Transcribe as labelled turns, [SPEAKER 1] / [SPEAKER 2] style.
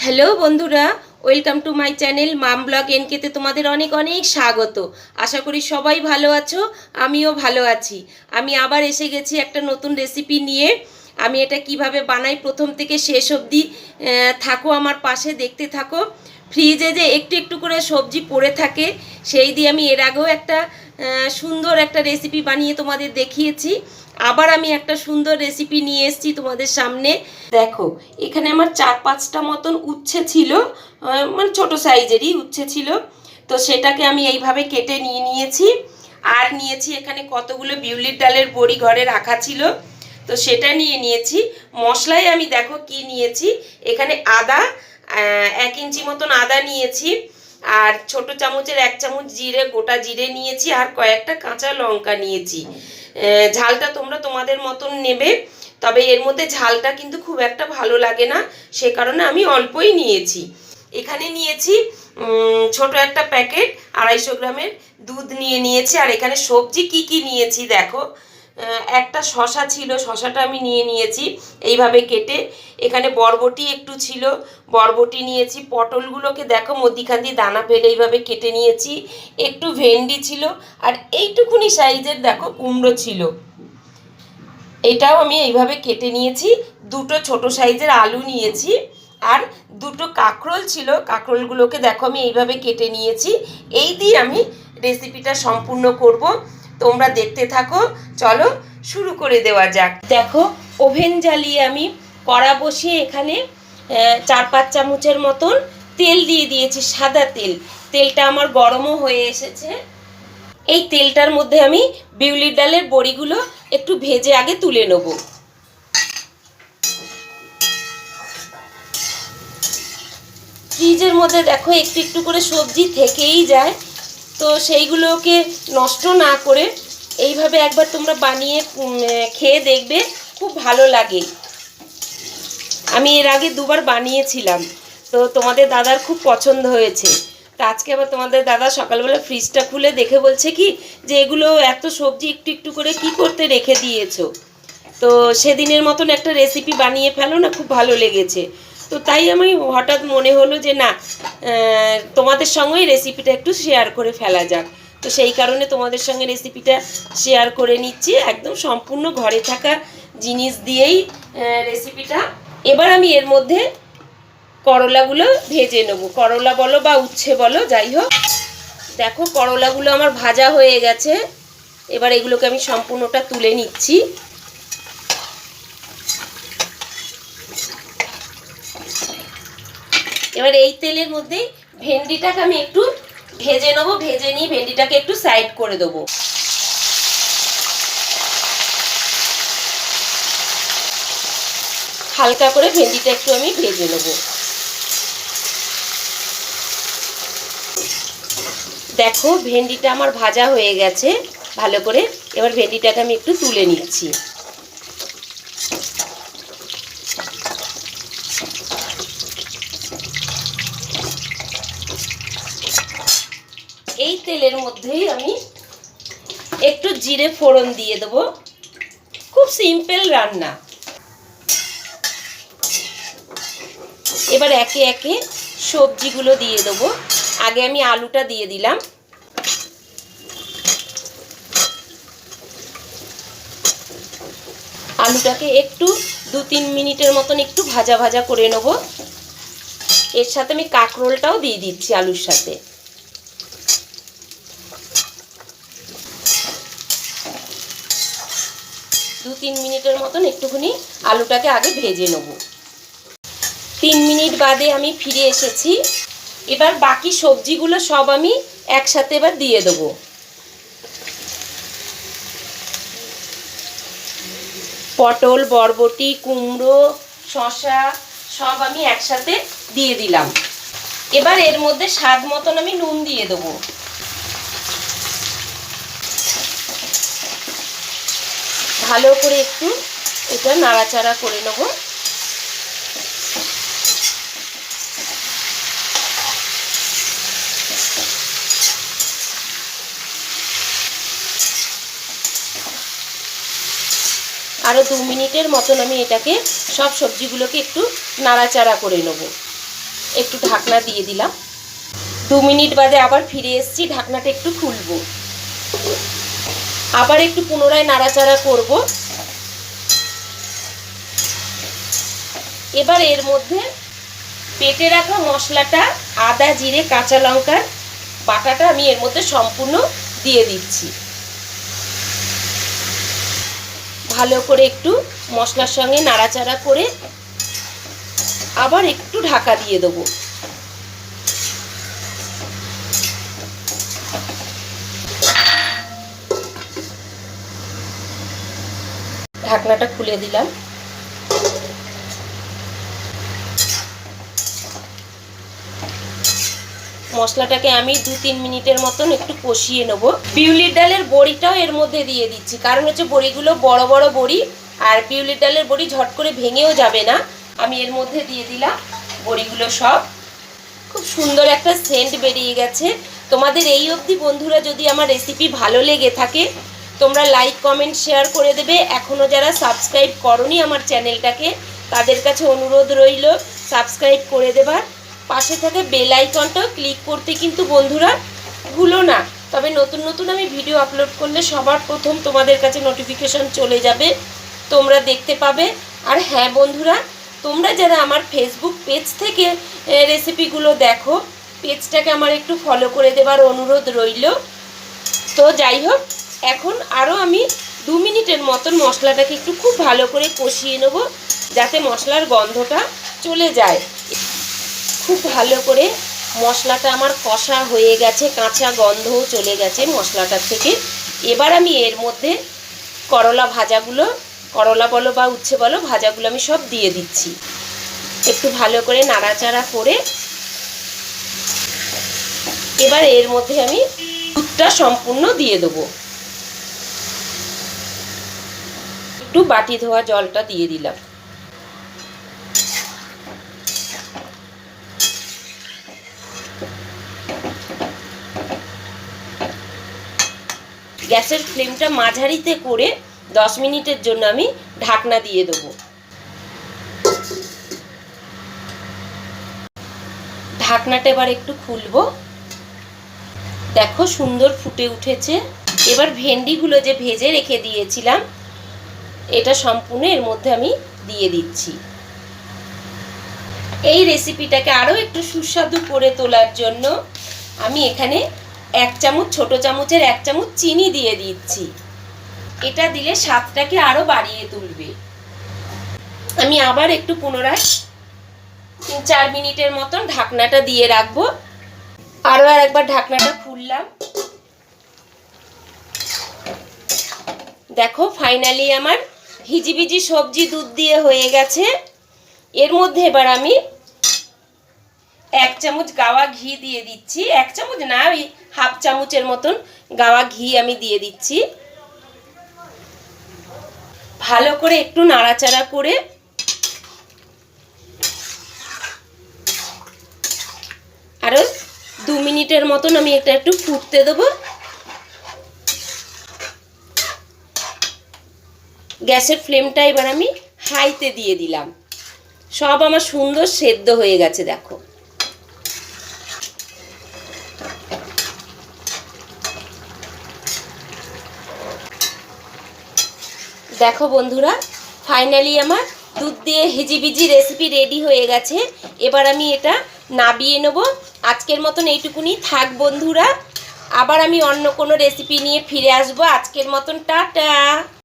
[SPEAKER 1] Hello বন্ধুরা, welcome to my channel mum blog এনকেতে তোমাদের অনেক অনেক স্বাগত। আশা করি সবাই ভালো আছো, আমিও ভালো আছি। আমি আবার এসে গেছি একটা নতুন রেসিপি নিয়ে। আমি এটা কিভাবে বানাই প্রথম থেকে শেষ অবধি থাকো আমার পাশে, দেখতে থাকো। ফ্রিজে যে একটু একটু করে সবজি পড়ে থাকে, সেই দিয়ে আমি এর আগেও একটা সুন্দর একটা রেসিপি বানিয়ে তোমাদের দেখিয়েছি। আবার আমি একটা সুন্দর রেসিপি নিয়ে এসেছি তোমাদের সামনে। দেখো, এখানে আমার 4-5টা মতন উচ্ছে ছিল, মানে ছোটো সাইজেরই উচ্ছে ছিল। তো সেটাকে আমি এইভাবে কেটে নিয়েছি। আর নিয়েছি এখানে কতগুলো বিউলির ডালের বড়ি ঘরে রাখা ছিল, তো সেটা নিয়েছি। মশলায় আমি দেখো কি নিয়েছি, এখানে আদা, 1 ইঞ্চি মতন আদা নিয়েছি। আর ছোট চামচের 1 চামচ জিরে, গোটা জিরে নিয়েছি। আর কয়েকটা কাঁচা লঙ্কা নিয়েছি। ঝালটা তোমরা তোমাদের মতন নেবে, তবে এর মধ্যে ঝালটা কিন্তু খুব একটা ভালো লাগে না, সে কারণে আমি অল্পই নিয়েছি। এখানে নিয়েছি ছোট একটা প্যাকেট 250 গ্রামের দুধ নিয়েছি। আর এখানে সবজি কি কি নিয়েছি দেখো, একটা শশা ছিল, শশাটা আমি নিয়েছি এইভাবে কেটে। এখানে বরবটি একটু ছিল, বরবটি নিয়েছি। পটলগুলোকে দেখো মধ্যিখান দিয়ে দানা ফেলে এইভাবে কেটে নিয়েছি। একটু ভেন্ডি ছিল, আর এইটুকুনি সাইজের দেখো কুমড়ো ছিল, এটাও আমি এইভাবে কেটে নিয়েছি। দুটো ছোট সাইজের আলু নিয়েছি, আর দুটো কাঁকরোল ছিল, কাঁকরোলগুলোকে দেখো আমি এইভাবে কেটে নিয়েছি। এই দিয়ে আমি রেসিপিটা সম্পূর্ণ করব, তোমরা দেখতে থাকো। চলো শুরু করে দেওয়া যাক। দেখো, ওভেন জ্বালিয়ে আমি কড়া বসিয়ে এখানে 4-5 চামচের মতন তেল দিয়ে দিয়েছি, সাদা তেল। তেলটা আমার গরমও হয়ে এসেছে। এই তেলটার মধ্যে আমি বিউলির ডালের বড়িগুলো একটু ভেজে আগে তুলে নেব। ফ্রিজের মধ্যে দেখো একটু একটু করে সবজি থেকেই যায়, তো সেইগুলোকে নষ্ট না করে এইভাবে একবার তোমরা বানিয়ে খেয়ে দেখবে, খুব ভালো লাগে। আমি এর আগে 2বার বানিয়েছিলাম, তো তোমাদের দাদার খুব পছন্দ হয়েছে। তো আজকে আবার তোমাদের দাদা সকালবেলা ফ্রিজটা খুলে দেখে বলছে কি যে এগুলো এত সবজি একটু একটু করে কি করতে রেখে দিয়েছো। তো সেদিনের মতন একটা রেসিপি বানিয়ে ফেলো না, খুব ভালো লেগেছে। তো তাই আমি হঠাৎ মনে হলো যে না, তোমাদের সঙ্গেই রেসিপিটা একটু শেয়ার করে ফেলা যাক। তো সেই কারণে তোমাদের সঙ্গে রেসিপিটা শেয়ার করে নিচ্ছি, একদম সম্পূর্ণ ঘরে থাকা জিনিস দিয়েই রেসিপিটা। এবার আমি এর মধ্যে করলাগুলো ভেজে নেব, করলা বলো বা উচ্ছে বলো, যাই হোক। দেখো করলাগুলো আমার ভাজা হয়ে গেছে, এবার এগুলোকে আমি সম্পূর্ণটা তুলে নিচ্ছি। এবার এই তেলের মধ্যেই ভেন্ডিটাকে আমি একটু ভেজে নেবো, ভেজে নিয়ে ভেন্ডিটাকে একটু সাইড করে দেবো। হালকা করে ভেন্ডিটা একটু আমি ভেজে নেবো। দেখো ভেন্ডিটা আমার ভাজা হয়ে গেছে ভালো করে। এবার ভেন্ডিটাকে আমি একটু তুলে নিচ্ছি। এই তেলের মধ্যেই আমি একটু জিরে ফোড়ন দিয়ে দেবো, খুব সিম্পল রান্না। এবার একে একে সবজিগুলো দিয়ে দেবো। আগে আমি আলুটা দিয়ে দিলাম। আলুটাকে একটু 2-3 মিনিটের মতন একটু ভাজা ভাজা করে নেব। এর সাথে আমি কাঁকরোলটাও দিয়ে দিচ্ছি আলুর সাথে। দু 3 মিনিটের মতন একটুখানি আলুটাকে আগে ভেজে নেব। 3 মিনিট বাদে আমি ফিরে এসেছি। এবার বাকি সবজিগুলো সব আমি একসাথে এবার দিয়ে দেবো। পটল, বরবটি, কুমড়ো, শসা সব আমি একসাথে দিয়ে দিলাম। এবার এর মধ্যে স্বাদ মতন আমি নুন দিয়ে দেবো। ভালো করে একটু এটা নাড়াচাড়া করে নেব। আরও 2 মিনিটের মতন আমি এটাকে সব সবজিগুলোকে একটু নাড়াচাড়া করে নেব। একটু ঢাকনা দিয়ে দিলাম। 2 মিনিট বাদে আবার ফিরে এসেছি, ঢাকনাটা একটু খুলবো, আবার একটু পুনরায় নাড়াচাড়া করব। এবার এর মধ্যে বেটে রাখা মশলাটা, আদা জিরে কাঁচা লঙ্কার বাটাটা আমি এর মধ্যে সম্পূর্ণ দিয়ে দিচ্ছি। ভালো করে একটু মশলার সঙ্গে নাড়াচাড়া করে আবার একটু ঢাকা দিয়ে দেবো। ঢাকনাটা খুলে দিলাম। মশলাটাকে আমি 2-3 মিনিটের মতন একটু কষিয়ে নেব। বিউলির ডালের বড়িটাও এর মধ্যে দিয়ে দিচ্ছি, কারণ হচ্ছে বড়িগুলো বড় বড় বড়ি, আর বিউলির ডালের বড়ি ঝট করে ভেঙেও যাবে না। আমি এর মধ্যে দিয়ে দিলাম বড়িগুলো সব। খুব সুন্দর একটা সেন্ট বেরিয়ে গেছে। তোমাদের এই অবধি বন্ধুরা যদি আমার রেসিপি ভালো লেগে থাকে তোমরা লাইক কমেন্ট শেয়ার করে দেবে। এখনও যারা সাবস্ক্রাইব করনি আমার চ্যানেলটাকে তাদের কাছে অনুরোধ রইল সাবস্ক্রাইব করে দেবার। পাশে থাকা বেল আইকনটাও ক্লিক করতে কিন্তু বন্ধুরা ভুলো না, তবে নতুন নতুন আমি ভিডিও আপলোড করলে সবার প্রথম তোমাদের কাছে নোটিফিকেশন চলে যাবে, তোমরা দেখতে পাবে। আর হ্যাঁ বন্ধুরা, তোমরা যারা আমার ফেসবুক পেজ থেকে রেসিপিগুলো দেখো, পেজটাকে আমার একটু ফলো করে দেবার অনুরোধ রইল। তো যাই হোক, এখন আরও আমি 2 মিনিটের মতন মশলাটাকে একটু খুব ভালো করে কষিয়ে নেব, যাতে মশলার গন্ধটা চলে যায়। খুব ভালো করে মশলাটা আমার কষা হয়ে গেছে, কাঁচা গন্ধও চলে গেছে মশলাটার থেকে। এবার আমি এর মধ্যে করলা ভাজাগুলো, করলা বলো বা উচ্ছে বলো, ভাজাগুলো আমি সব দিয়ে দিচ্ছি। একটু ভালো করে নাড়াচাড়া করে এবার এর মধ্যে আমি দুধটা সম্পূর্ণ দিয়ে দেবো। একটু বাটি ধোয়া জলটা দিয়ে দিলাম। গ্যাসের ফ্লেমটা মাঝারিতে করে 10 মিনিটের জন্য আমি ঢাকনা দিয়ে দেবো। ঢাকনাটা এবার একটু খুলবো। দেখো সুন্দর ফুটে উঠেছে। এবার ভেন্ডিগুলো যে ভেজে রেখে দিয়েছিলাম এটা সম্পূর্ণ এর মধ্যে আমি দিয়ে দিচ্ছি। এই রেসিপিটাকে আরও একটু সুস্বাদু করে তোলার জন্য আমি এখানে 1 চামচ, ছোট চামচের 1 চামচ চিনি দিয়ে দিচ্ছি। এটা দিলে স্বাদটাকে আরও বাড়িয়ে তুলবে। আমি আবার একটু পুনরায় 3-4 মিনিটের মতন ঢাকনাটা দিয়ে রাখবো। আরও একবার ঢাকনাটা খুললাম। দেখো ফাইনালি আমার হিজিবিজি সবজি দুধ দিয়ে হয়ে গেছে। এর মধ্যে এবার আমি 1 চামচ গাওয়া ঘি দিয়ে দিচ্ছি। 1 চামচ না, ওই হাফ চামচের মতন গাওয়া ঘি আমি দিয়ে দিচ্ছি। ভালো করে একটু নাড়াচাড়া করে আরও 2 মিনিটের মতন আমি এটা একটু ফুটতে দেবো। গ্যাসের ফ্লেমটা এবার আমি হাইতে দিয়ে দিলাম। সব আমার সুন্দর সেদ্ধ হয়ে গেছে। দেখো দেখো বন্ধুরা, ফাইনালি আমার দুধ দিয়ে হিজিবিজি রেসিপি রেডি হয়ে গেছে। এবার আমি এটা নাবিয়ে নেব। আজকের মতন এইটুকুনি থাক বন্ধুরা, আবার আমি অন্য কোনো রেসিপি নিয়ে ফিরে আসবো। আজকের মতন টাটা।